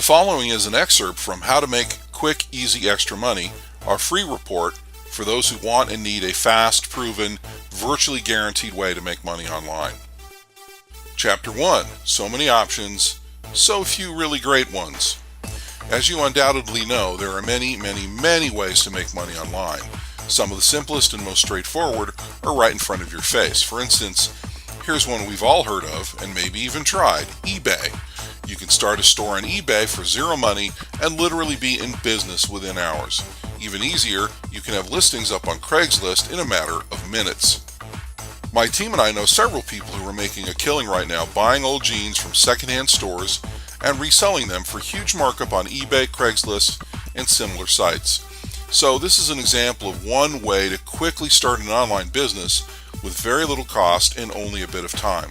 following is an excerpt from How to Make Quick, Easy Extra Money, our free report for those who want and need a fast, proven, virtually guaranteed way to make money online. Chapter 1. So many options, so few really great ones. As you undoubtedly know, there are many ways to make money online. Some of the simplest and most straightforward are right in front of your face. For instance, here's one we've all heard of and maybe even tried: eBay. You can start a store on eBay for zero money and literally be in business within hours. Even easier, you can have listings up on Craigslist in a matter of minutes. My team and I know several people who are making a killing right now buying old jeans from secondhand stores and reselling them for huge markup on eBay, Craigslist, and similar sites. So this is an example of one way to quickly start an online business with very little cost and only a bit of time.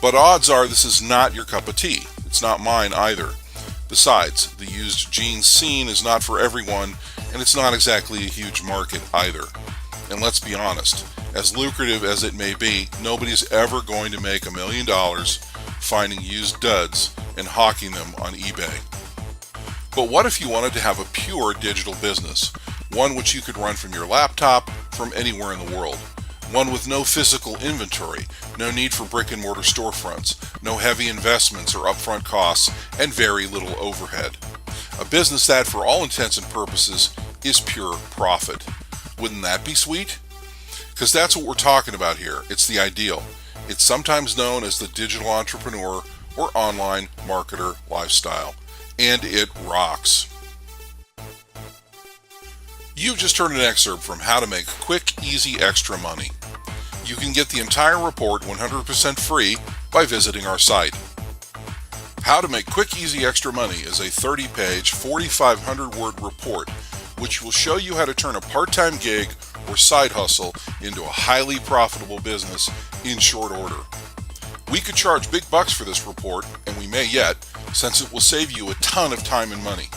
But odds are this is not your cup of tea. It's not mine either. Besides, the used jeans scene is not for everyone, and it's not exactly a huge market either. And let's be honest, as lucrative as it may be, nobody's ever going to make $1 million finding used duds and hawking them on eBay. But what if you wanted to have a pure digital business, one which you could run from your laptop from anywhere in the world? One with no physical inventory, no need for brick and mortar storefronts, no heavy investments or upfront costs, and very little overhead. A business that, for all intents and purposes, is pure profit. Wouldn't that be sweet? Because that's what we're talking about here. It's the ideal. It's sometimes known as the digital entrepreneur or online marketer lifestyle. And it rocks. You've just heard an excerpt from How to Make Quick, Easy Extra Money. You can get the entire report 100% free by visiting our site. How to Make Quick, Easy Extra Money is a 30-page, 4,500-word report which will show you how to turn a part-time gig or side hustle into a highly profitable business in short order. We could charge big bucks for this report, and we may yet, since it will save you a ton of time and money.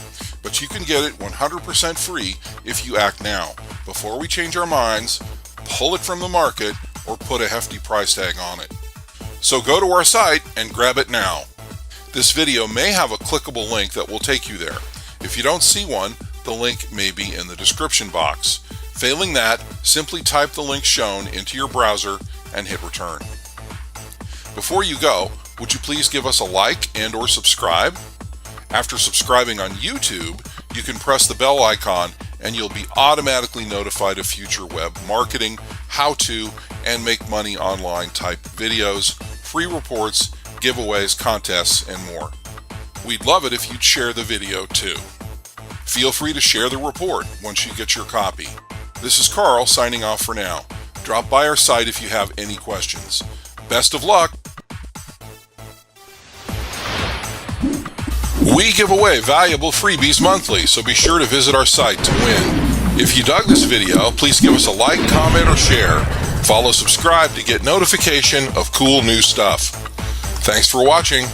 But you can get it 100% free if you act now, before we change our minds, pull it from the market, or put a hefty price tag on it. So go to our site and grab it now. This video may have a clickable link that will take you there. If you don't see one, the link may be in the description box. Failing that, simply type the link shown into your browser and hit return. Before you go, would you please give us a like and/or subscribe? After subscribing on YouTube, you can press the bell icon and you'll be automatically notified of future web marketing, how-to, and make money online type videos, free reports, giveaways, contests, and more. We'd love it if you'd share the video too. Feel free to share the report once you get your copy. This is Carl signing off for now. Drop by our site if you have any questions. Best of luck! We give away valuable freebies monthly, so be sure to visit our site to win. If you dug this video, please give us a like, comment, or share. Follow, subscribe to get notification of cool new stuff. Thanks for watching.